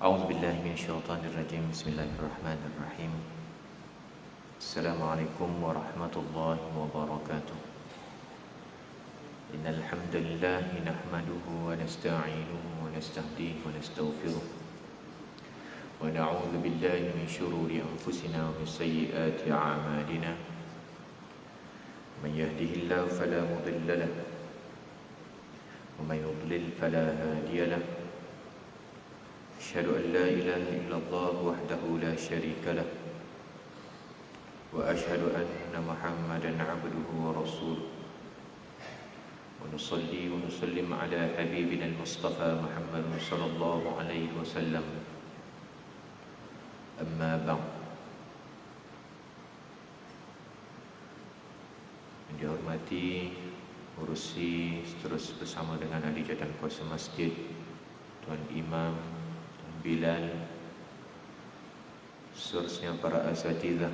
أعوذ بالله من الشيطان الرجيم. بسم الله الرحمن الرحيم. السلام عليكم ورحمة الله وبركاته. إن الحمد لله نحمده ونستعينه ونستهديه ونستغفره ونعوذ بالله من شرور أنفسنا ومن سيئات أعمالنا. من يهده الله فلا مضل له ومن يضلل فلا هادي له. أشهد أن لا إله إلا الله وحده لا شريك له وأشهد أن محمدا عبده ورسوله. ونصلي ونسلم على حبيبنا المصطفى محمد صلى الله عليه وسلم. أما بعد. Yang dihormati urusi terus bersama dengan ahli jawatan kuasa masjid, Tuan Imam, Tuan Bilal, seterusnya para asatidzah,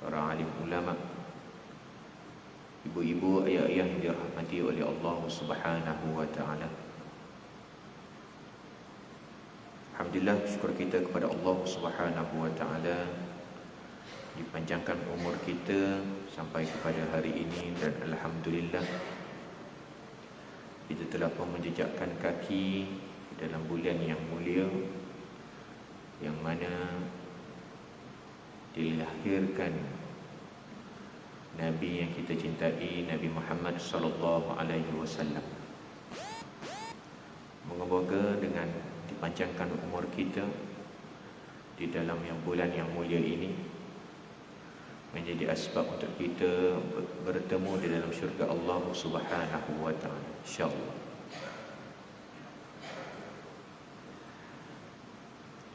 para alim ulama, ibu-ibu, ayah-ayah yang dirahmati oleh Allah Subhanahu wa taala. Alhamdulillah, syukur kita kepada Allah Subhanahu wa taala dipanjangkan umur kita sampai kepada hari ini, dan alhamdulillah kita telah pun menjejakkan kaki dalam bulan yang mulia, yang mana dilahirkan Nabi yang kita cintai, Nabi Muhammad sallallahu alaihi wasallam. Moga-moga dengan dipanjangkan umur kita di dalam yang bulan yang mulia ini menjadi asbab untuk kita bertemu di dalam syurga Allah Subhanahu wa taala, insyaallah.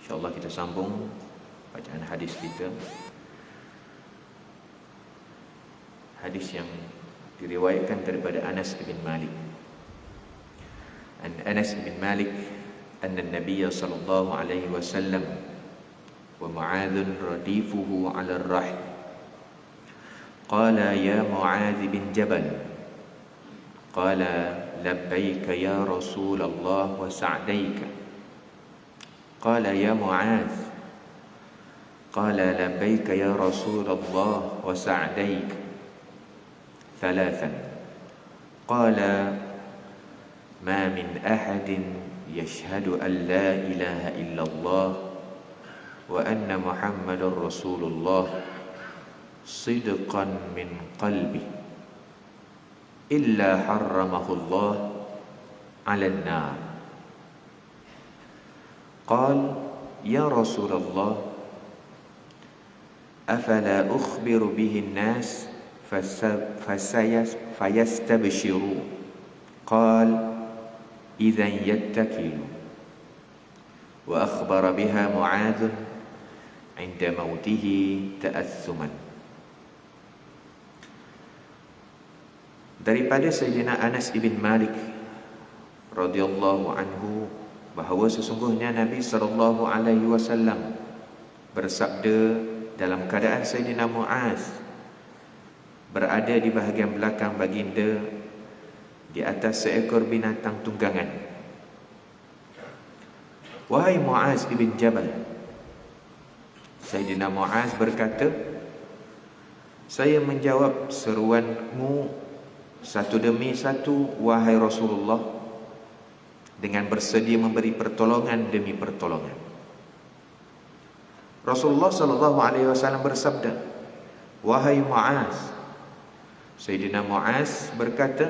InsyaAllah kita sambung bacaan hadis kita. Hadis yang diriwayatkan daripada Anas bin Malik. An Anas bin Malik anna an-nabiy sallallahu alaihi wasallam wa Mu'adz radifuhu 'ala ar-rahl. Qala ya Mu'adz bin Jabal. Qala labbaik ya Rasulullah wa sa'daika. قال يا معاذ. قال لبيك يا رسول الله وسعديك. ثلاثا. قال ما من أحد يشهد أن لا إله إلا الله وأن محمد رسول الله صدقا من قلبه إلا حرمه الله على النار. قال يا رسول الله أفلا أخبر به الناس فيستبشروا. قال إذا يتكلوا. وأخبر بها معاذ عند موته تأثما. Daripada Sayyidina Anas ibn Malik radhiyallahu anhu, bahawa sesungguhnya Nabi sallallahu alaihi wasallam bersabda dalam keadaan Sayyidina Mu'adz berada di bahagian belakang baginda di atas seekor binatang tunggangan. Wahai Mu'adz ibn Jabal. Sayyidina Mu'adz berkata, saya menjawab seruanmu satu demi satu, wahai Rasulullah, dengan bersedia memberi pertolongan demi pertolongan. Rasulullah sallallahu alaihi wasallam bersabda, wahai Mu'adz. Sayyidina Mu'adz berkata,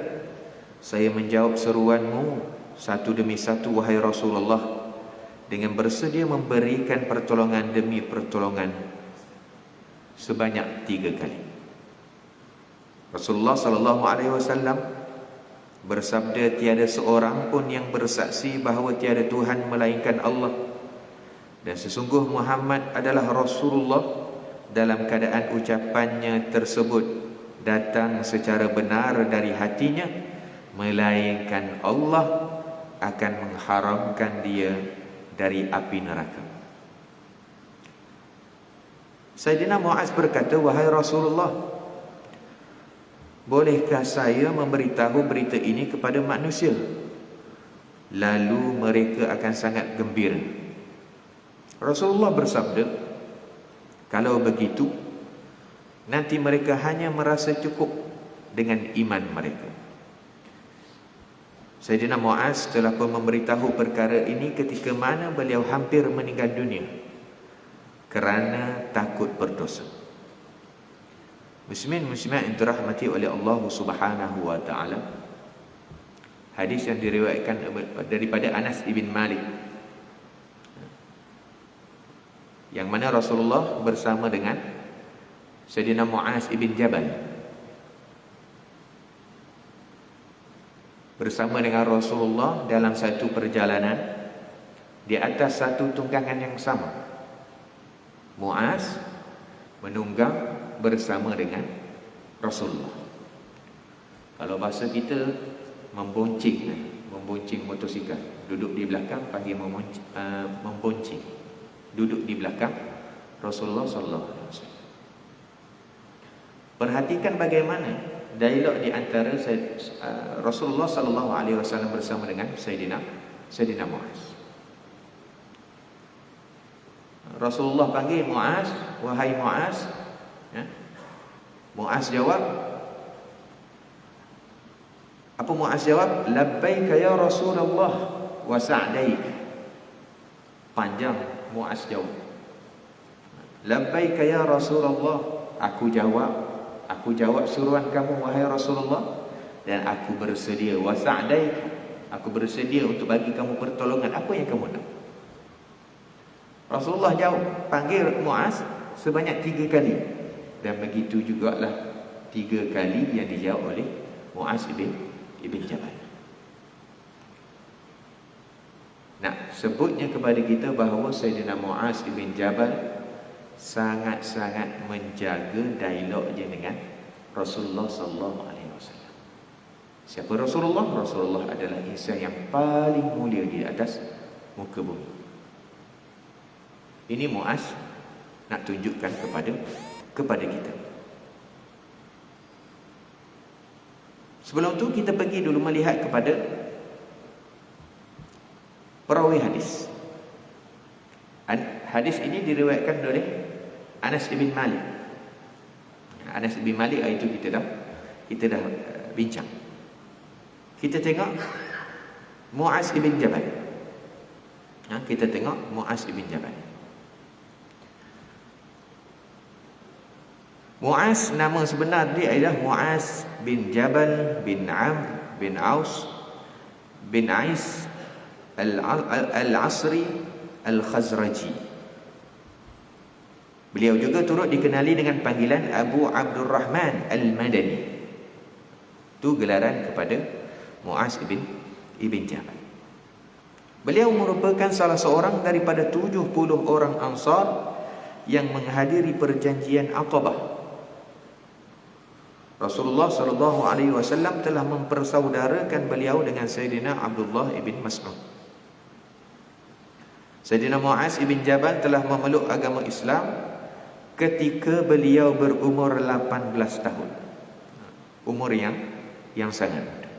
saya menjawab seruanmu satu demi satu, wahai Rasulullah, dengan bersedia memberikan pertolongan demi pertolongan sebanyak 3 kali. Rasulullah sallallahu alaihi wasallam bersabda, tiada seorang pun yang bersaksi bahawa tiada Tuhan melainkan Allah, dan sesungguh Muhammad adalah Rasulullah, dalam keadaan ucapannya tersebut datang secara benar dari hatinya, melainkan Allah akan mengharamkan dia dari api neraka. Sayyidina Mu'adz berkata, wahai Rasulullah, bolehkah saya memberitahu berita ini kepada manusia? Lalu mereka akan sangat gembira. Rasulullah bersabda, kalau begitu nanti mereka hanya merasa cukup dengan iman mereka. Sayyidina Muaz telah pun memberitahu perkara ini ketika mana beliau hampir meninggal dunia kerana takut berdosa. Muslimin muslimat yang dirahmati oleh Allah Subhanahu wa taala, hadis yang diriwayatkan daripada Anas ibn Malik, yang mana Rasulullah bersama dengan Sayyidina Muaz ibn Jabal, bersama dengan Rasulullah dalam satu perjalanan di atas satu tunggangan yang sama. Muaz menunggang bersama dengan Rasulullah. Kalau bahasa kita memboncing motosikal, duduk di belakang panggil memboncing, duduk di belakang Rasulullah sallallahu alaihi wasallam. Perhatikan bagaimana dialog di antara Rasulullah sallallahu alaihi wasallam bersama dengan Sayyidina Muaz. Rasulullah panggil Muaz, wahai Muaz. Ya. Muaz jawab, apa Muaz jawab? Labbaika ya Rasulullah wa sa'daik. Panjang Muaz jawab. Labbaika ya Rasulullah, aku jawab suruhan kamu wahai Rasulullah, dan aku bersedia, wa sa'daik, aku bersedia untuk bagi kamu pertolongan apa yang kamu nak. Rasulullah jawab, panggil Muaz sebanyak 3 kali, dan begitu jugalah 3 kali yang dijawab oleh Muaz ibn Jabal. Nak sebutnya kepada kita bahawa Sayyidina Muaz ibn Jabal sangat-sangat menjaga dialognya dengan Rasulullah sallallahu alaihi wasallam. Siapa Rasulullah? Rasulullah adalah insan yang paling mulia di atas muka bumi. Ini Muaz nak tunjukkan kepada kita. Sebelum tu kita pergi dulu melihat kepada perawi hadis. Hadis ini diriwayatkan oleh Anas ibn Malik. Anas ibn Malik itu kita dah bincang. Kita tengok Muaz ibn Jabal. Kita tengok Muaz ibn Jabal. Muaz, nama sebenar dia adalah Muaz bin Jabal bin Amr bin Aus bin Ais al-Asri al-Khazraji. Beliau juga turut dikenali dengan panggilan Abu Abdurrahman al-Madani. Itu gelaran kepada Muaz ibn Jabal. Beliau merupakan salah seorang daripada 70 orang Ansar yang menghadiri perjanjian Aqabah. Rasulullah sallallahu alaihi wasallam telah mempersaudarakan beliau dengan Sayyidina Abdullah ibn Mas'ud. Sayyidina Muaz ibn Jabal telah memeluk agama Islam ketika beliau berumur 18 tahun. Umur yang sangat muda.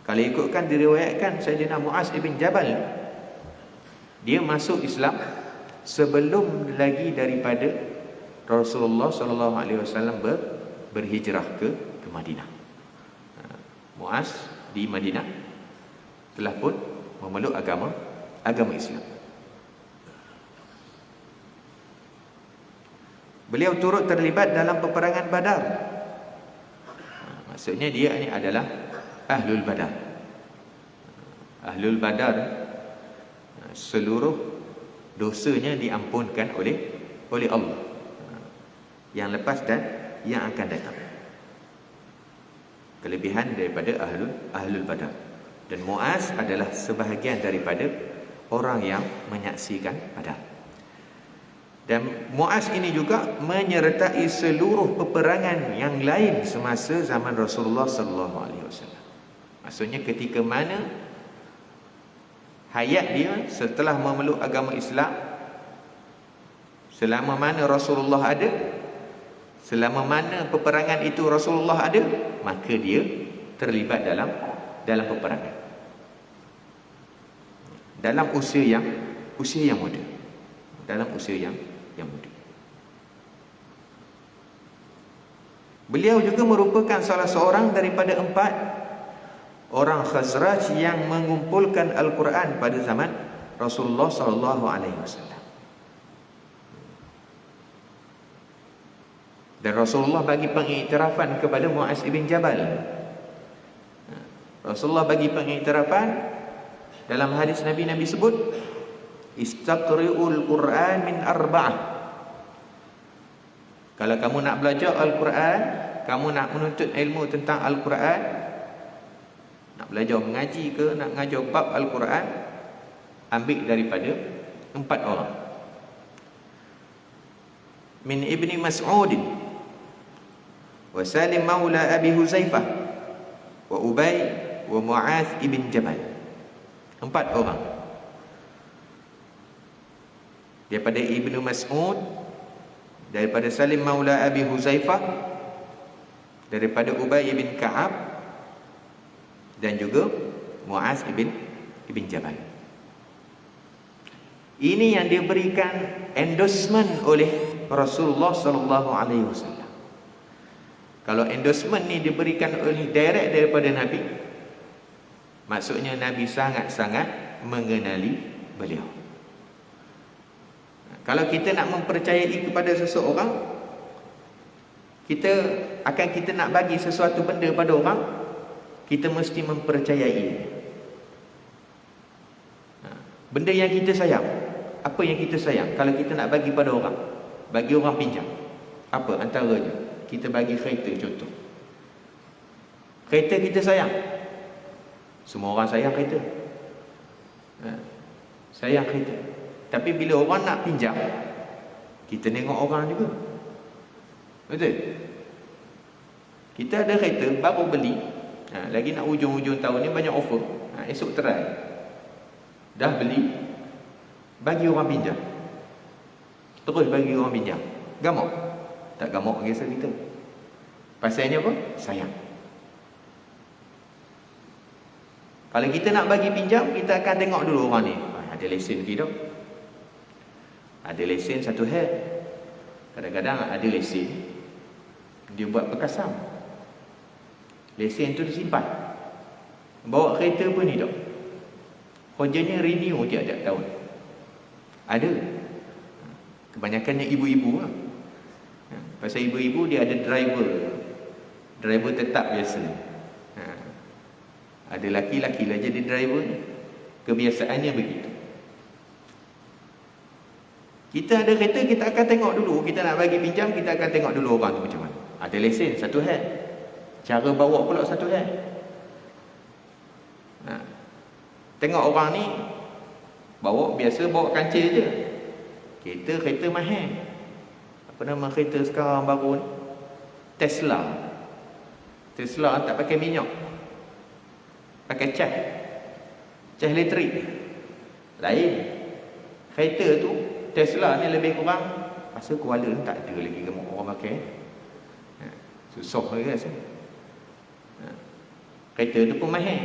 Kalau ikutkan diriwayatkan Sayyidina Muaz ibn Jabal, dia masuk Islam sebelum lagi daripada Rasulullah sallallahu alaihi wasallam berhijrah ke Madinah. Muaz di Madinah telah pun memeluk agama Islam. Beliau turut terlibat dalam peperangan Badar. Maksudnya dia ini adalah Ahlul Badar. Ahlul Badar, seluruh dosanya diampunkan oleh Allah, yang lepas dan yang akan datang. Kelebihan daripada Ahlul Badar. Dan Muaz adalah sebahagian daripada orang yang menyaksikan Badar. Dan Muaz ini juga menyertai seluruh peperangan yang lain semasa zaman Rasulullah sallallahu alaihi wasallam. Maksudnya ketika mana hayat dia setelah memeluk agama Islam, selama mana Rasulullah ada, selama mana peperangan itu Rasulullah ada, maka dia terlibat dalam peperangan dalam usia yang muda. dalam usia yang muda. Beliau juga merupakan salah seorang daripada 4 orang Khazraj yang mengumpulkan Al-Quran pada zaman Rasulullah sallallahu alaihi wasallam. Dan Rasulullah bagi pengiktirafan kepada Muaz ibn Jabal. Rasulullah bagi pengiktirafan dalam hadis Nabi sebut, istaqri'ul Quran min 4. Kalau kamu nak belajar Al-Quran, kamu nak menuntut ilmu tentang Al-Quran, nak belajar mengaji ke, nak mengajar bab Al-Quran, ambil daripada 4 orang. Min Ibni Mas'ud, wa Salim maula Abi Huzaifah, wa Ubay, wa Mu'az ibn Jabal. 4 orang. Daripada Ibnu Mas'ud, daripada Salim maula Abi Huzaifah, daripada Ubay bin Ka'ab, dan juga Mu'az ibn Jabal. Ini yang diberikan endorsement oleh Rasulullah sallallahu alaihi wasallam. Kalau endorsement ni diberikan oleh direct daripada Nabi, maksudnya Nabi sangat-sangat mengenali beliau. Kalau kita nak mempercayai kepada seseorang, kita nak bagi sesuatu benda pada orang, kita mesti mempercayai benda yang kita sayang. Apa yang kita sayang? Kalau kita nak bagi pada orang, bagi orang pinjam, apa antaranya? Kita bagi kereta contoh. Kereta kita sayang. Semua orang sayang kereta. Sayang kereta. Tapi bila orang nak pinjam, kita tengok orang juga. Betul? Kita ada kereta baru beli, lagi nak hujung-hujung tahun ni banyak offer, esok try. Dah beli, bagi orang pinjam. Terus bagi orang pinjam. Gamuk? Tak gamuk kisah kita. Pasalnya apa? Sayang. Kalau kita nak bagi pinjam, kita akan tengok dulu orang ni, ada lesen ke tak? Ada lesen satu hal. Kadang-kadang ada lesen, dia buat perkasam. Lesen tu disimpan. Bawa kereta pun ni tak. Kerjanya renew tiap-tiap tahun. Ada. Kebanyakannya ibu-ibu lah. Pasal ibu-ibu dia ada driver tetap biasa. Ada laki-laki lah jadi driver ni. Kebiasaannya begitu. Kita ada kereta, kita akan tengok dulu. Kita nak bagi pinjam, kita akan tengok dulu orang tu macam mana. Ada lesen, satu hal. Cara bawa pula satu hal. Tengok orang ni bawa biasa, bawa kancil je. Kereta mahal. Apa nama kereta sekarang baru ni? Tesla tak pakai minyak, pakai cas elektrik. Lain. Kereta tu Tesla ni lebih kurang, pasal Kuala ni tak ada lagi gemuk orang pakai. Susah lagi rasa. Kereta tu pun mahal.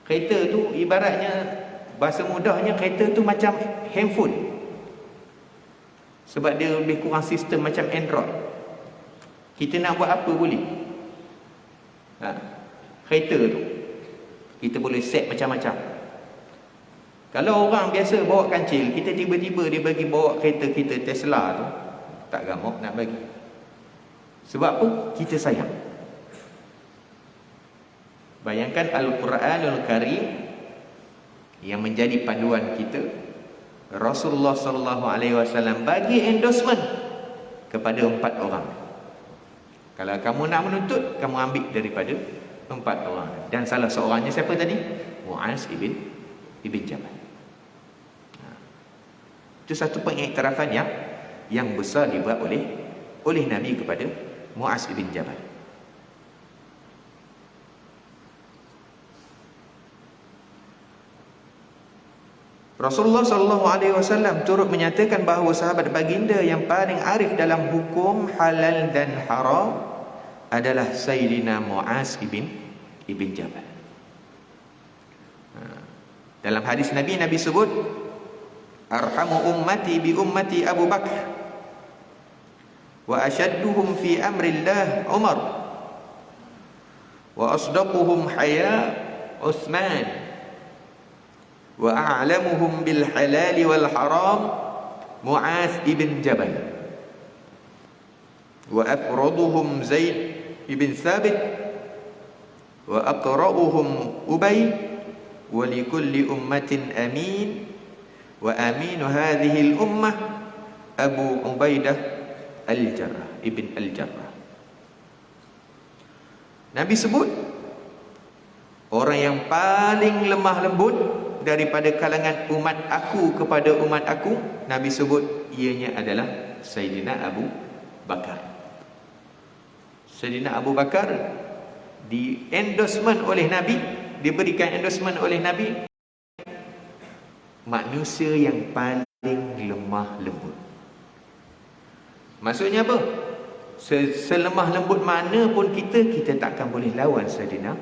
Kereta tu ibaratnya, bahasa mudahnya, kereta tu macam handphone. Sebab dia lebih kurang sistem macam Android. Kita nak buat apa boleh. Kereta tu kita boleh set macam-macam. Kalau orang biasa bawa kancil, kita tiba-tiba dia bagi bawa kereta kita Tesla tu, tak gamuk nak bagi. Sebab apa? Kita sayang. Bayangkan Al-Quranul Karim yang menjadi panduan kita, Rasulullah sallallahu alaihi wasallam bagi endorsement kepada 4 orang. Kalau kamu nak menuntut, kamu ambil daripada 4 orang. Dan salah seorangnya siapa tadi? Mu'az ibn Jabal. Itu satu pengiktirafan yang besar dibuat oleh Nabi kepada Mu'az ibn Jabal. Rasulullah SAW turut menyatakan bahawa sahabat baginda yang paling arif dalam hukum halal dan haram adalah Sayyidina Mu'az ibn Jabal. Dalam hadis Nabi sebut, arhamu ummati bi ummati Abu Bakar wa ashadduhum fi amrillah Umar wa asdaquhum haya Uthman wa a'lamuhum bil halal wal haram Mu'adz ibn Jabal wa afraduhum Zaid ibn Thabit wa aqra'uhum Ubay wa likulli ummatin amin wa aminu hadhihi al-ummah Abu Ubaidah al-Jarrah ibn al-Jarrah. Nabi sebut orang yang paling lemah lembut daripada kalangan umat aku kepada umat aku, Nabi sebut ianya adalah Sayyidina Abu Bakar. Sayyidina Abu Bakar di endorsement oleh Nabi, diberikan endorsement oleh Nabi, manusia yang paling lemah lembut. Maksudnya apa? Selemah lembut mana pun kita takkan boleh lawan Sayyidina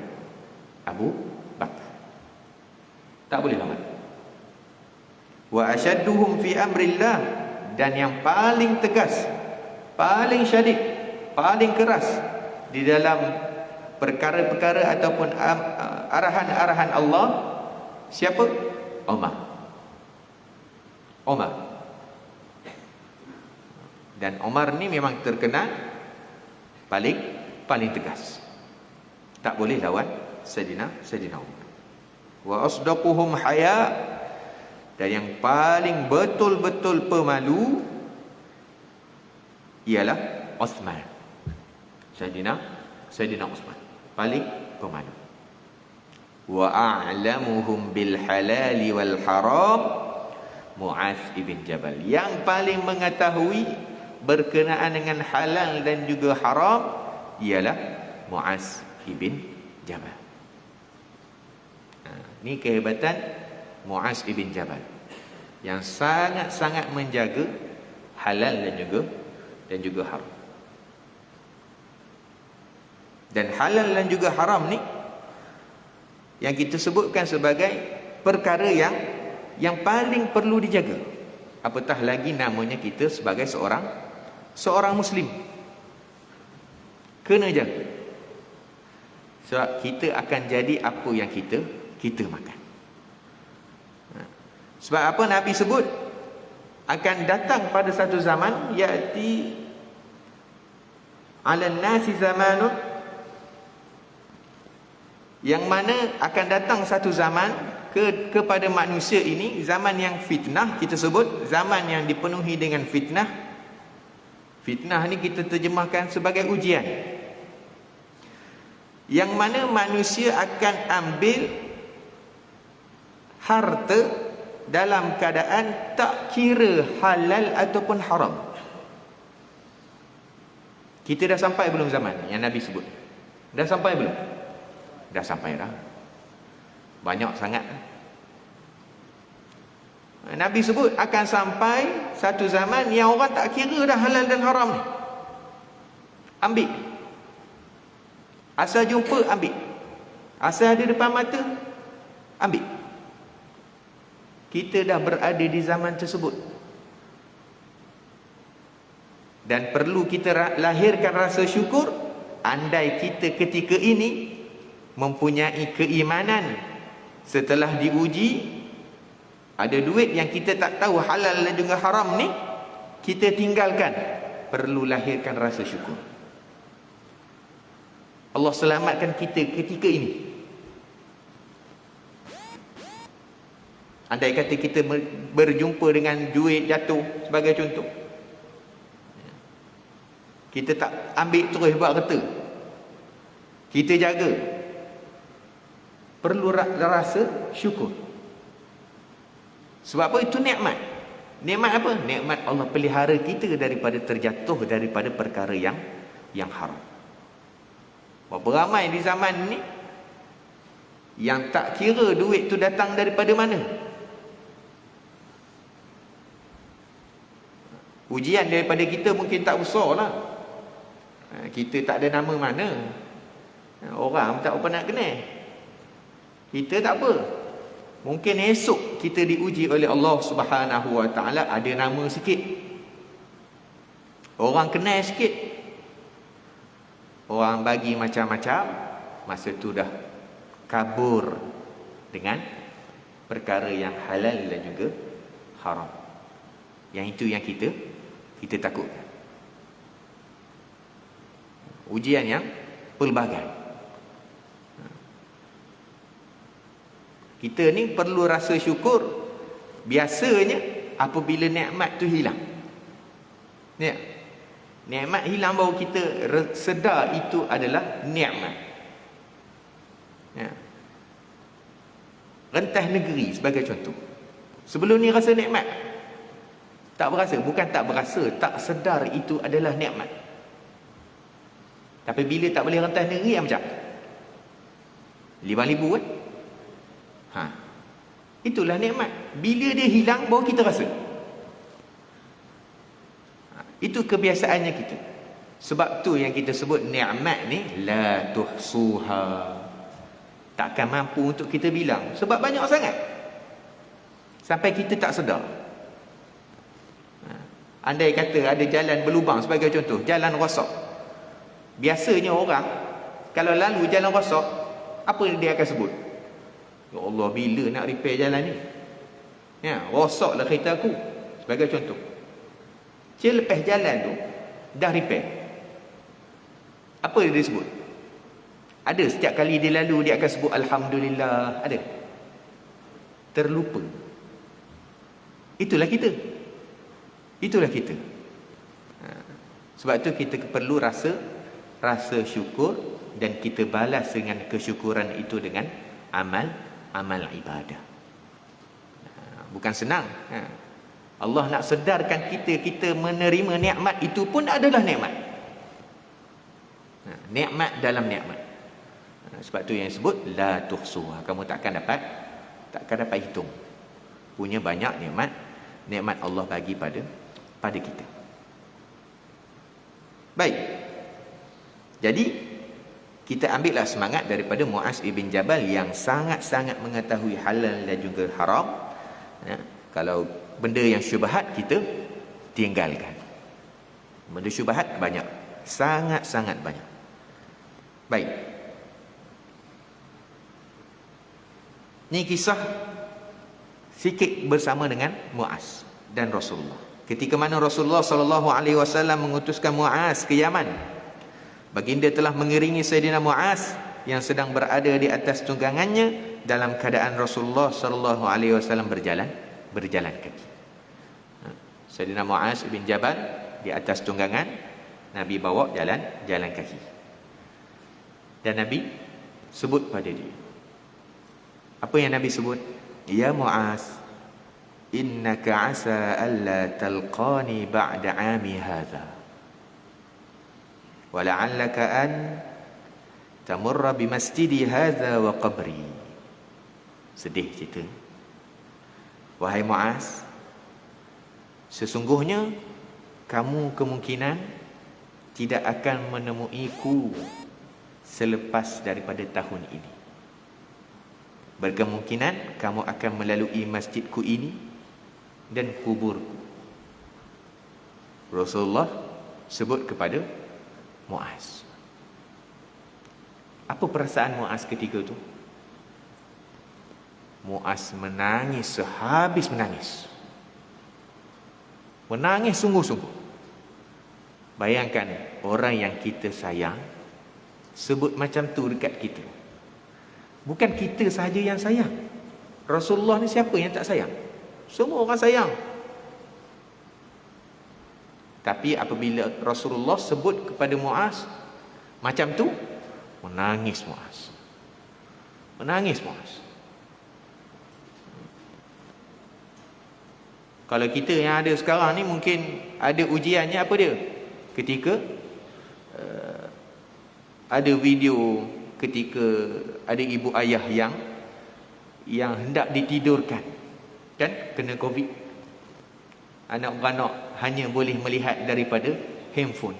Abu Bakar. Tak boleh lawan. Wa asyadduhum fi amrillah, dan yang paling tegas, paling syadid, paling keras di dalam perkara-perkara ataupun arahan-arahan Allah, siapa? Umar. Dan Umar ni memang terkenal paling tegas. Tak boleh lawan Sayyidina Umar. Wa asdaquhum haya, dan yang paling betul-betul pemalu ialah Uthman. Sayyidina Uthman paling pemalu. Wa a'lamuhum bil halal wal haram Mu'adz ibn Jabal, yang paling mengetahui berkenaan dengan halal dan juga haram ialah Mu'adz ibn Jabal. Ini kehebatan Mu'adz ibn Jabal, yang sangat-sangat menjaga halal dan juga haram. Dan halal dan juga haram ni yang kita sebutkan sebagai perkara yang paling perlu dijaga. Apatah lagi namanya kita sebagai seorang Muslim, kena jaga. Sebab kita akan jadi apa yang kita makan. Sebab apa Nabi sebut akan datang pada satu zaman, ya'ti 'alan nasi zamanun, yang mana akan datang satu zaman kepada manusia ini, zaman yang fitnah. Kita sebut zaman yang dipenuhi dengan fitnah. Fitnah ni kita terjemahkan sebagai ujian, yang mana manusia akan ambil harta dalam keadaan tak kira halal ataupun haram. Kita dah sampai belum zaman yang Nabi sebut? Dah sampai belum? Dah sampai dah. Banyak sangat. Nabi sebut akan sampai satu zaman yang orang tak kira dah halal dan haram ni. Ambil. Asal jumpa, ambil. Asal ada depan mata, ambil. Kita dah berada di zaman tersebut. Dan perlu kita lahirkan rasa syukur andai kita ketika ini mempunyai keimanan setelah diuji. Ada duit yang kita tak tahu halal dan juga haram ni, kita tinggalkan. Perlu lahirkan rasa syukur. Allah selamatkan kita ketika ini. Andai kata kita berjumpa dengan duit jatuh sebagai contoh, kita tak ambil terus buat kereta, kita jaga. Perlu rasa syukur. Sebab apa? Itu nikmat. Nikmat apa? Nikmat Allah pelihara kita daripada terjatuh daripada perkara yang haram. Berapa ramai di zaman ni yang tak kira duit tu datang daripada mana. Ujian daripada kita mungkin tak besar lah. Kita tak ada nama mana, orang tak apa nak kenal. Kita tak apa. Mungkin esok kita diuji oleh Allah Subhanahu Wa Taala, ada nama sikit, orang kenal sikit, orang bagi macam-macam, masa tu dah kabur dengan perkara yang halal dan juga haram. Yang itu yang kita takutkan. Ujian yang pelbagai. Kita ni perlu rasa syukur. Biasanya apabila nikmat tu hilang, ya, nikmat hilang baru kita sedar itu adalah nikmat. Ya. Rentas negeri sebagai contoh. Sebelum ni rasa nikmat, tak berasa. Bukan tak berasa, tak sedar itu adalah nikmat. Tapi bila tak boleh rentas negeri, macam libu kan? Itulah nikmat. Bila dia hilang, baru kita rasa. Itu kebiasaannya kita. Sebab tu yang kita sebut nikmat ni la tuhsuha. Takkan mampu untuk kita bilang. Sebab banyak sangat. Sampai kita tak sedar. Andai kata ada jalan berlubang sebagai contoh, jalan rosak. Biasanya orang kalau lalu jalan rosak, apa dia akan sebut? Ya Allah, bila nak repair jalan ni? Ya, rosaklah kereta aku sebagai contoh. Lepas jalan tu dah repair, apa dia sebut? Ada setiap kali dia lalu dia akan sebut alhamdulillah. Ada? Terlupa. Itulah kita. Itulah kita. Sebab tu kita perlu rasa syukur, dan kita balas dengan kesyukuran itu dengan amal ibadah. Bukan senang. Allah nak sedarkan kita menerima nikmat itu pun adalah nikmat. Nikmat dalam nikmat. Sebab tu yang sebut la tuhsuha. Kamu takkan dapat hitung. Punya banyak nikmat Allah bagi pada kita. Baik. Jadi kita ambillah semangat daripada Muaz ibn Jabal yang sangat-sangat mengetahui halal dan juga haram. Ya, kalau benda yang syubhat kita tinggalkan. Benda syubhat banyak, sangat-sangat banyak. Baik. Ini kisah sikit bersama dengan Muaz dan Rasulullah. Ketika mana Rasulullah sallallahu alaihi wasallam mengutuskan Muaz ke Yaman, baginda telah mengiringi Sayyidina Muaz yang sedang berada di atas tunggangannya dalam keadaan Rasulullah sallallahu alaihi wasallam berjalan kaki. Sayyidina Muaz bin Jabal di atas tunggangan, Nabi bawa jalan kaki. Dan Nabi sebut pada dia. Apa yang Nabi sebut? Ya Muaz, innaka asa alla talqani ba'da 'ami hadha. Wa la'allaka an tamurra bi masjidi hadha wa qabri. Sedih cerita. Wahai Muaz, sesungguhnya kamu kemungkinan tidak akan menemuiku selepas daripada tahun ini. Berkemungkinan kamu akan melalui masjidku ini dan kuburku. Rasulullah sebut kepada Muaz. Apa perasaan Muaz ketika itu? Muaz menangis sehabis menangis. Menangis sungguh-sungguh. Bayangkan orang yang kita sayang sebut macam tu dekat kita. Bukan kita sahaja yang sayang. Rasulullah ni siapa yang tak sayang? Semua orang sayang. Tapi apabila Rasulullah sebut kepada Muaz macam tu, menangis Muaz. Menangis Muaz. Kalau kita yang ada sekarang ni mungkin ada ujiannya apa dia? Ketika ada video ketika ada ibu ayah yang hendak ditidurkan, kan, kena COVID. Anak-anak hanya boleh melihat daripada handphone.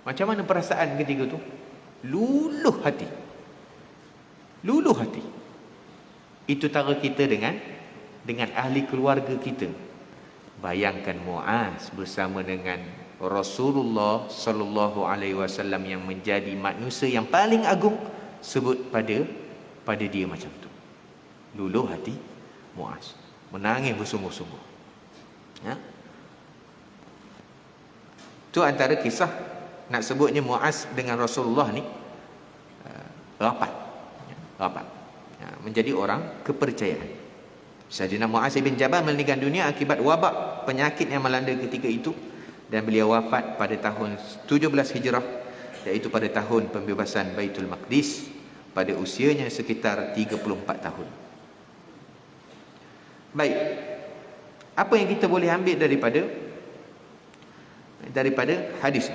Macam mana perasaan ketika tu? Luluh hati. Luluh hati. Itu cara kita dengan ahli keluarga kita. Bayangkan Muaz bersama dengan Rasulullah sallallahu alaihi wasallam yang menjadi manusia yang paling agung, sebut pada dia macam tu. Luluh hati Muaz, menangis bersungguh-sungguh. Ya. Itu antara kisah nak sebutnya Muaz dengan Rasulullah ni rapat. Ya, menjadi orang kepercayaan. Sayyidina Muaz bin Jabal meninggal dunia akibat wabak penyakit yang melanda ketika itu, dan beliau wafat pada tahun 17 Hijrah, iaitu pada tahun pembebasan Baitul Maqdis, pada usianya sekitar 34 tahun. Baik, apa yang kita boleh ambil daripada hadis?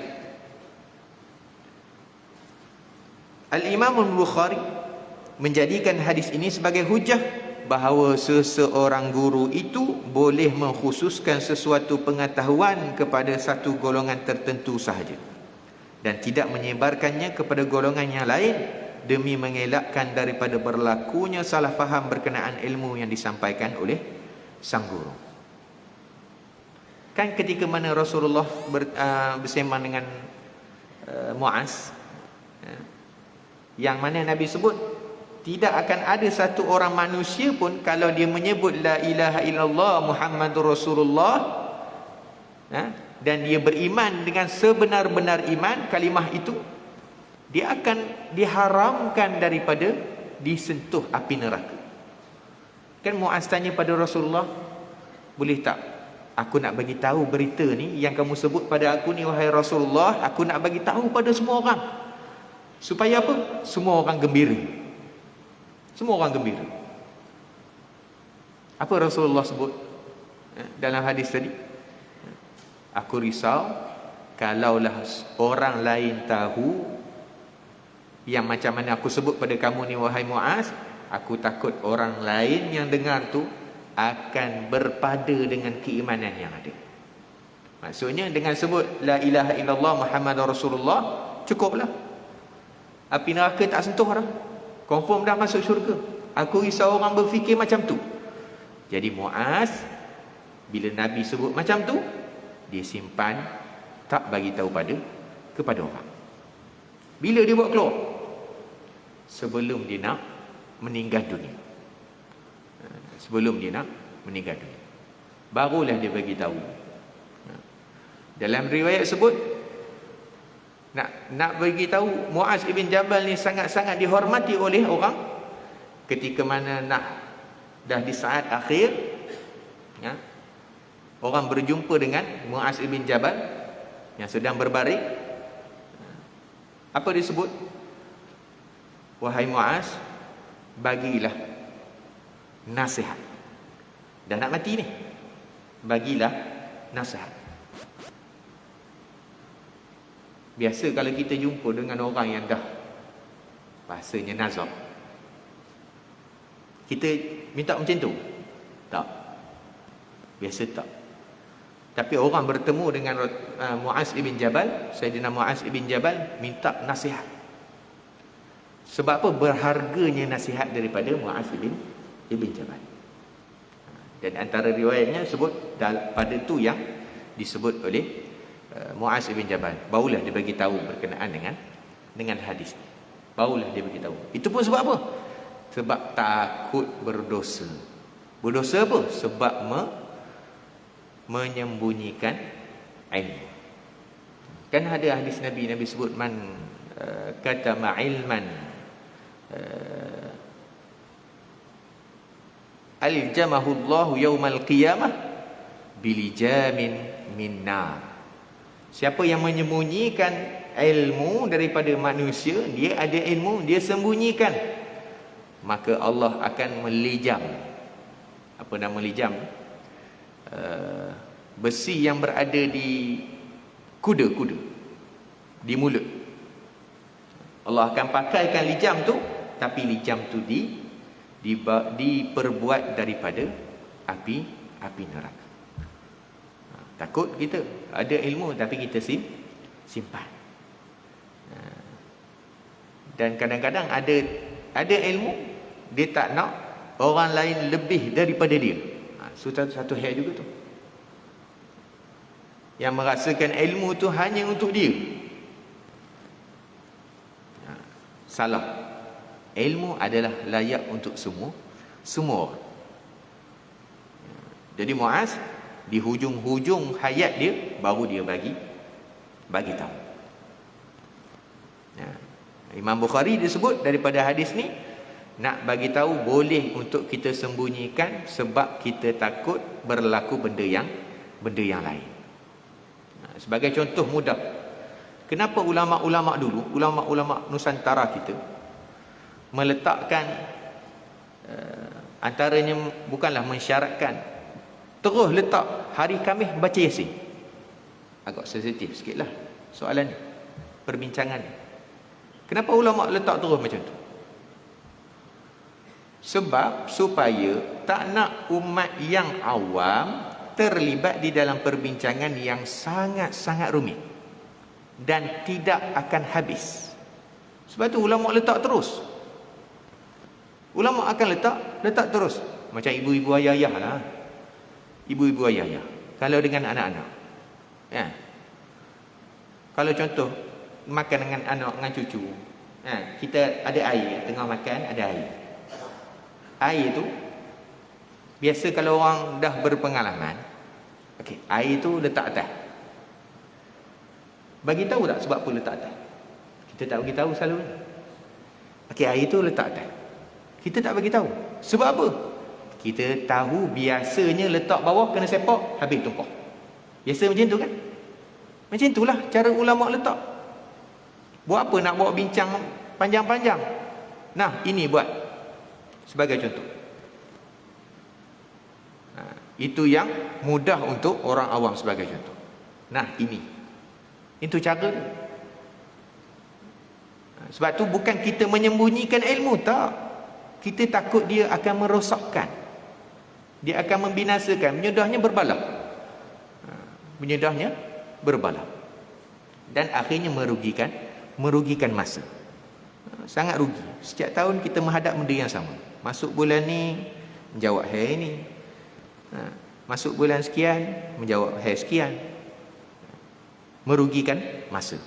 Al-Imam Al-Bukhari menjadikan hadis ini sebagai hujah bahawa seseorang guru itu boleh mengkhususkan sesuatu pengetahuan kepada satu golongan tertentu sahaja dan tidak menyebarkannya kepada golongan yang lain demi mengelakkan daripada berlakunya salah faham berkenaan ilmu yang disampaikan oleh sang guru. Kan ketika mana Rasulullah bersembang dengan Muaz, yang mana Nabi sebut tidak akan ada satu orang manusia pun kalau dia menyebut la ilaha illallah Muhammadur Rasulullah, dan dia beriman dengan sebenar-benar iman kalimah itu, dia akan diharamkan daripada disentuh api neraka. Kan Muaz tanya pada Rasulullah, boleh tak aku nak bagi tahu berita ni yang kamu sebut pada aku ni wahai Rasulullah, aku nak bagi tahu pada semua orang. Supaya apa? Semua orang gembira. Semua orang gembira. Apa Rasulullah sebut dalam hadis tadi? Aku risau kalaulah orang lain tahu yang macam mana aku sebut pada kamu ni wahai Muaz, aku takut orang lain yang dengar tu akan berpada dengan keimanan yang ada. Maksudnya dengan sebut la ilaha illallah Muhammadur Rasulullah cukuplah. Api neraka tak sentuh dah. Confirm dah masuk syurga. Aku risau orang berfikir macam tu. Jadi Muaz, bila Nabi sebut macam tu, dia simpan, tak bagi tahu kepada orang. Bila dia buat keluar? Sebelum dia nak meninggal dunia. Sebelum dia nak meninggal dunia, barulah dia bagi tahu. Dalam riwayat sebut, nak bagi tahu Muaz ibn Jabal ni sangat-sangat dihormati oleh orang. Ketika mana dah di saat akhir, orang berjumpa dengan Muaz ibn Jabal yang sedang berbaring, apa disebut? Wahai Muaz, bagilah nasihat. Dah nak mati ni, bagilah nasihat. Biasa kalau kita jumpa dengan orang yang dah rasanya nazab, kita minta macam tu? Tak. Biasa tak. Tapi orang bertemu dengan Muaz ibn Jabal, Sayyidina Muaz ibn Jabal, minta nasihat. Sebab apa? Berharganya nasihat daripada Muaz ibn Jabal. Dan antara riwayatnya sebut pada tu yang disebut oleh Muaz ibn Jabal, barulah dia bagi tahu berkenaan dengan hadis. Barulah dia bagi tahu. Itu pun sebab apa? Sebab takut berdosa. Berdosa apa? Sebab menyembunyikan ilmu. Kan ada hadis Nabi sebut man katama ilman aljamahu Allahu yaumal qiyamah bilijamin min nar. Siapa yang menyembunyikan ilmu daripada manusia, dia ada ilmu, dia sembunyikan, maka Allah akan melijam. Apa nama lijam? Besi yang berada di kuda di mulut. Allah akan pakaikan lijam tu, tapi lijam tu diperbuat daripada api neraka. Takut kita ada ilmu tapi kita simpan. Dan kadang-kadang ada ilmu, dia tak nak orang lain lebih daripada dia. Satu hal juga tu. Yang merasakan ilmu tu hanya untuk dia. Salah. Ilmu adalah layak untuk semua orang. Jadi Muaz di hujung-hujung hayat dia baru dia bagi tahu. Imam Bukhari disebut daripada hadis ni, nak bagi tahu boleh untuk kita sembunyikan sebab kita takut berlaku benda yang lain. Sebagai contoh mudah, kenapa ulama-ulama dulu, ulama-ulama Nusantara kita meletakkan antaranya bukanlah mensyaratkan, terus letak hari Khamis baca Yasin. Agak sensitif sikitlah soalan ni, perbincangan ni. Kenapa ulama letak terus macam tu? Sebab supaya tak nak umat yang awam terlibat di dalam perbincangan yang sangat-sangat rumit dan tidak akan habis. Sebab tu ulama letak terus. Ulama akan letak terus. Macam ibu-ibu ayah-ayah lah. Ibu-ibu ayah-ayah kalau dengan anak-anak, ya. Kalau contoh makan dengan anak, dengan cucu, kita ada air, tengah makan ada air. Air tu biasa kalau orang dah berpengalaman, okey, air tu letak atas. Bagi tahu tak sebab apa letak atas? Kita tak bagi tahu selalu. Okey, air tu letak atas. Kita tak bagi tahu. Sebab apa? Kita tahu biasanya letak bawah kena sepak, habis tumpah. Biasa macam tu kan? Macam itulah cara ulama letak. Buat apa nak bawa bincang panjang-panjang? Nah, ini buat sebagai contoh. Itu yang mudah untuk orang awam sebagai contoh. Nah, ini. Itu cara. Sebab tu bukan kita menyembunyikan ilmu, tak. Kita takut dia akan merosakkan. Dia akan membinasakan. Menyedahnya berbalak. Menyedahnya berbalak. Dan akhirnya merugikan masa. Sangat rugi. Setiap tahun kita menghadap benda yang sama. Masuk bulan ni menjawab hari ni. Masuk bulan sekian menjawab hari sekian. Merugikan masa.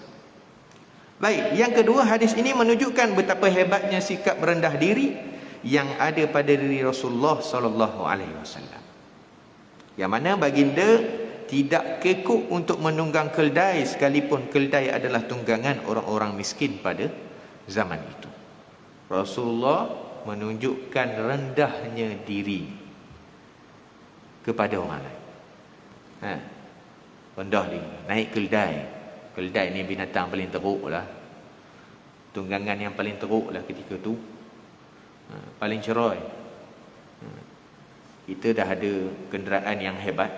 Baik, yang kedua, hadis ini menunjukkan betapa hebatnya sikap rendah diri yang ada pada diri Rasulullah sallallahu alaihi wasallam. Yang mana baginda tidak kekok untuk menunggang keldai sekalipun keldai adalah tunggangan orang-orang miskin pada zaman itu. Rasulullah menunjukkan rendahnya diri kepada orang lain. Rendah diri, naik keldai. Keldai ni binatang paling teruk lah. Tunggangan yang paling teruk lah ketika tu. Paling cerai. Kita dah ada kenderaan yang hebat.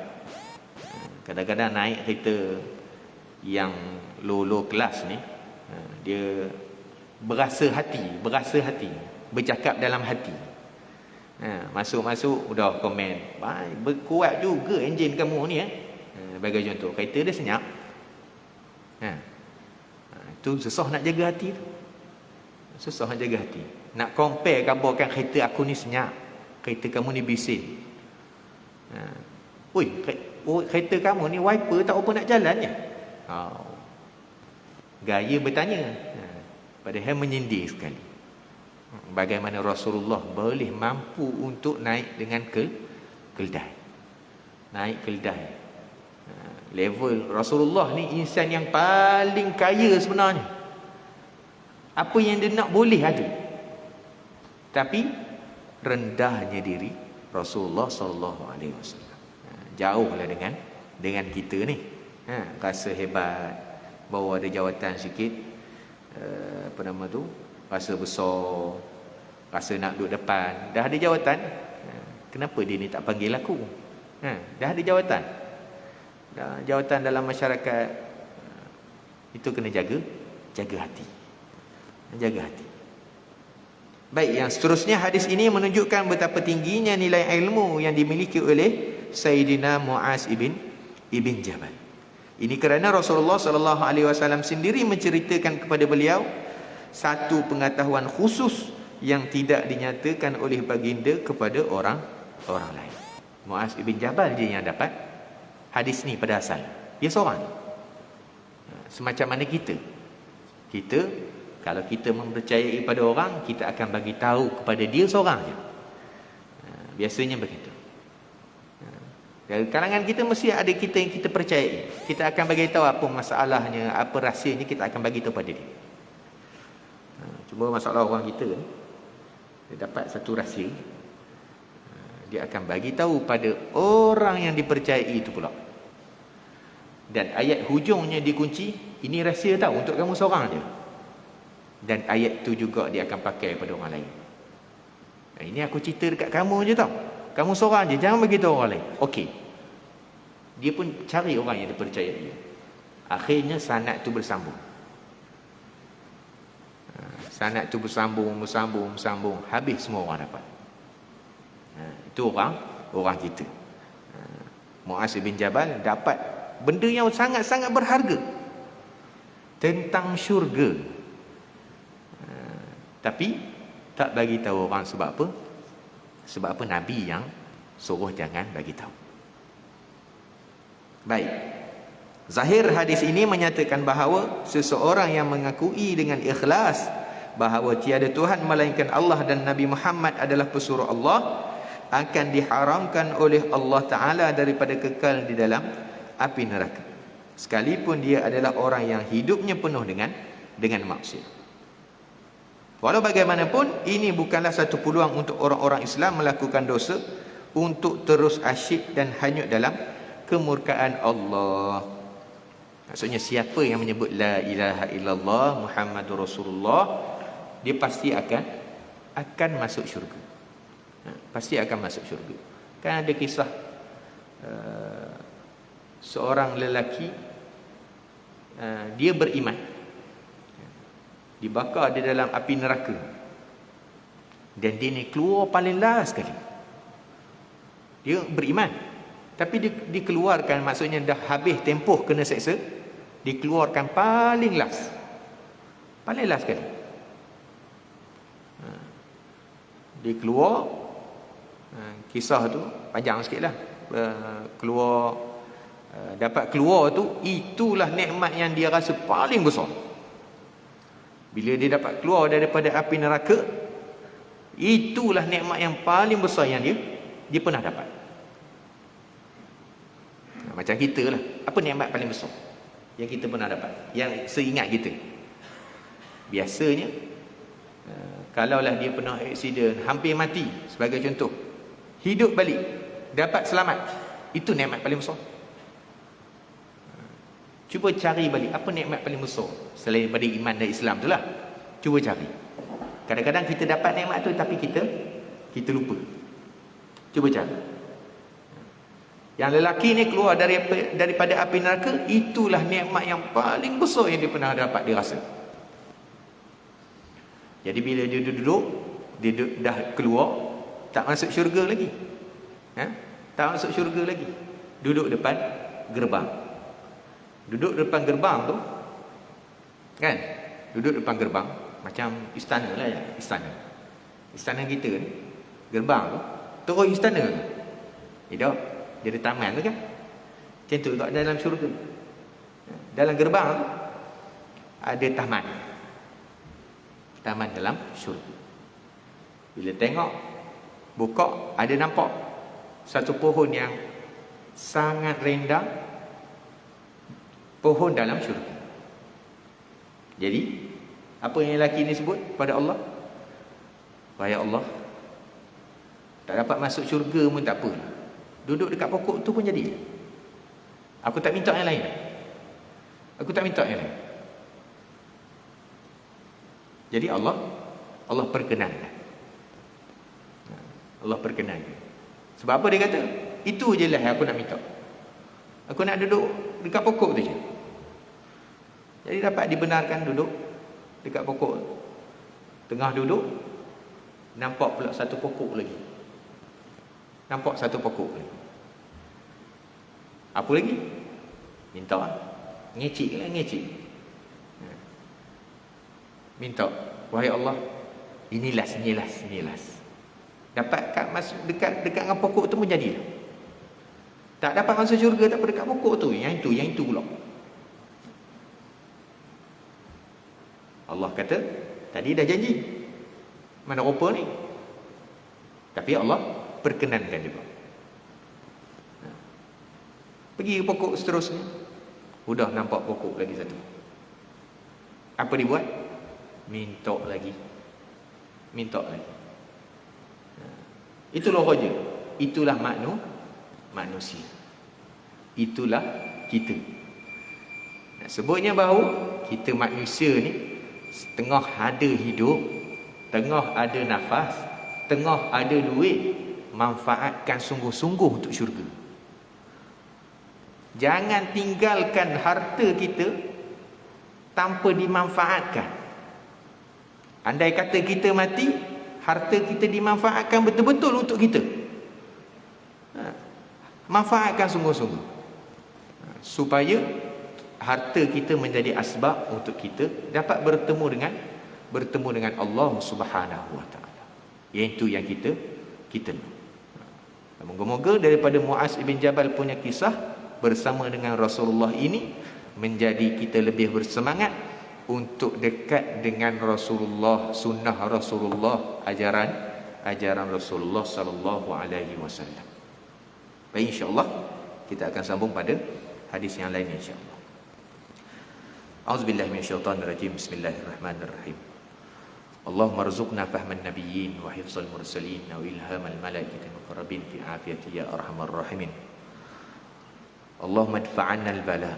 Kadang-kadang naik kereta yang low kelas ni, dia berasa hati, bercakap dalam hati. Masuk-masuk udah komen, berkuat juga enjin kamu ni. Bagi contoh, kereta dia senyap. Itu susah nak jaga hati tu. Susah nak jaga hati. Nak compare kabarkan kereta aku ni senyap, kereta kamu ni bising. Kereta kamu ni wiper tak apa nak jalan je. Gaya bertanya. Padahal menyindir sekali. Bagaimana Rasulullah boleh mampu untuk naik dengan keldai. Naik keldai. Level Rasulullah ni insan yang paling kaya sebenarnya. Apa yang dia nak boleh ada. Tapi rendahnya diri Rasulullah sallallahu alaihi wasallam. Jauhlah dengan kita ni. Rasa hebat, bawa ada jawatan sikit, rasa besar, rasa nak duduk depan. Dah ada jawatan, kenapa dia ni tak panggil aku? Dah ada jawatan. Jawatan dalam masyarakat itu kena jaga hati. Jaga hati. Baik, yang seterusnya hadis ini menunjukkan betapa tingginya nilai ilmu yang dimiliki oleh Sayyidina Muaz ibn Jabal. Ini kerana Rasulullah SAW sendiri menceritakan kepada beliau satu pengetahuan khusus yang tidak dinyatakan oleh baginda kepada orang lain. Muaz ibn Jabal dia yang dapat hadis ni pada asal. Dia seorang. Semacam mana kita kalau kita mempercayai pada orang, kita akan bagi tahu kepada dia seorang je. Biasanya begitu. Dari kalangan kita mesti ada kita yang kita percayai. Kita akan bagi tahu apa masalahnya, apa rahsianya, kita akan bagi tahu pada dia. Cuma masalah orang kita, dia dapat satu rahsia, dia akan bagi tahu pada orang yang dipercayai itu pula. Dan ayat hujungnya dikunci, ini rahsia tahu untuk kamu seorang je. Dan ayat tu juga dia akan pakai pada orang lain. Ini aku cerita dekat kamu je tau. Kamu seorang je, jangan bagi tahu orang lain. Okey. Dia pun cari orang yang dipercayai. Akhirnya sanad tu bersambung. Sanad tu bersambung. Habis semua orang dapat. Itu orang kita. Muaz bin Jabal dapat benda yang sangat-sangat berharga tentang syurga. Tapi tak bagi tahu orang sebab apa? Sebab apa? Nabi yang suruh jangan bagi tahu. Baik. Zahir hadis ini menyatakan bahawa seseorang yang mengakui dengan ikhlas bahawa tiada Tuhan melainkan Allah dan Nabi Muhammad adalah pesuruh Allah, akan diharamkan oleh Allah Ta'ala daripada kekal di dalam api neraka, sekalipun dia adalah orang yang hidupnya penuh dengan maksiat. Walau bagaimanapun, ini bukanlah satu peluang untuk orang-orang Islam melakukan dosa untuk terus asyik dan hanyut dalam kemurkaan Allah. Maksudnya siapa yang menyebut la ilaha illallah Muhammadur Rasulullah, dia pasti akan masuk syurga. Pasti akan masuk syurga. Kan ada kisah seorang lelaki, dia beriman, dibakar di dalam api neraka, dan dia ni keluar paling last sekali. Dia beriman, tapi dikeluarkan, maksudnya dah habis tempoh kena seksa, dikeluarkan paling last sekali. Dia keluar, kisah tu panjang sikit lah. Dapat keluar tu, itulah nikmat yang dia rasa paling besar. Bila dia dapat keluar daripada api neraka, itulah nikmat yang paling besar yang dia pernah dapat. Macam kita lah, apa nikmat paling besar yang kita pernah dapat, yang seingat kita? Biasanya kalaulah dia pernah aksiden, hampir mati sebagai contoh, hidup balik, dapat selamat, itu nikmat paling besar. Cuba cari balik apa nikmat paling besar selain daripada iman dan Islam tu lah. Cuba cari. Kadang-kadang kita dapat nikmat tu tapi kita lupa. Cuba cari. Yang lelaki ni keluar daripada api neraka, itulah nikmat yang paling besar yang dia pernah dapat, dia rasa. Jadi bila dia duduk, dia dah keluar, tak masuk syurga lagi. Tak masuk syurga lagi. Duduk depan gerbang. Duduk depan gerbang tu, kan? Duduk depan gerbang, macam istana lah ya, istana kita ni, gerbang tu, terus istana tu. Tidak, dia ada taman tu kan? Macam tu juga dalam syurga. Dalam gerbang tu, ada taman dalam syurga. Bila tengok, buka, ada nampak satu pohon yang sangat rendah, pohon dalam syurga. Jadi apa yang lelaki ni sebut pada Allah? Wahai Allah, tak dapat masuk syurga pun tak apa, duduk dekat pokok tu pun jadi. Aku tak minta yang lain. Jadi Allah perkenankan. Allah perkenankan. Sebab apa dia kata? Itu je lah yang aku nak minta. Aku nak duduk dekat pokok tu je. Jadi dapat dibenarkan duduk dekat pokok. Tengah duduk, nampak pula satu pokok lagi. Apa lagi? Minta. Ngecik. Minta. Wahai Allah, Ini las. Dapat kat masuk dekat dengan pokok tu pun jadilah. Tak dapat masuk syurga tak apa dekat pokok tu. Yang itu pula. Allah kata, tadi dah janji. Mana rupa ni? Tapi Allah perkenankan juga. Pergi ke pokok seterusnya. Sudah nampak pokok lagi satu. Apa dibuat? Minta lagi. Itulah raja. Itulah manusia. Itulah kita. Sebutnya bahawa kita manusia ni tengah ada hidup, tengah ada nafas, tengah ada duit, manfaatkan sungguh-sungguh untuk syurga. Jangan tinggalkan harta kita tanpa dimanfaatkan. Andai kata kita mati, harta kita dimanfaatkan betul-betul untuk kita. Manfaatkan sungguh-sungguh. Supaya harta kita menjadi asbab untuk kita dapat bertemu dengan Allah Subhanahu wa taala. Iaitu yang kita nak. Moga-moga daripada Muaz ibn Jabal punya kisah bersama dengan Rasulullah ini menjadi kita lebih bersemangat untuk dekat dengan Rasulullah, sunnah Rasulullah, ajaran Rasulullah sallallahu alaihi wasallam. Baik, insya-Allah kita akan sambung pada hadis yang lain insya-Allah. A'udzubillahi minasyaitonirrajim. Bismillahirrahmanirrahim. Allahumma rzuqna fahman nabiyyin wa hifzal mursalin wa ilhamal malaikatil muqarrabin fi afiyati ya arhamar rahimin. Allahumma adfa'anna al-bala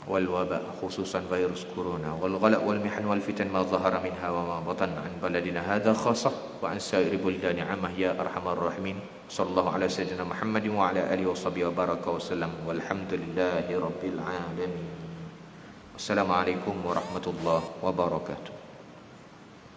wal waba khususan virus corona wal ghala wal mihan wal fitan ma dhahara minha wa ma batan an baladina hadha khassah wa an sa'iri buldani 'ammah ya arhamar rahimin. Sallallahu ala sayyidina Muhammadin wa ala alihi wa sahbihi wa baraka wa sallam walhamdulillahi rabbil alamin. Assalamualaikum warahmatullahi wabarakatuh.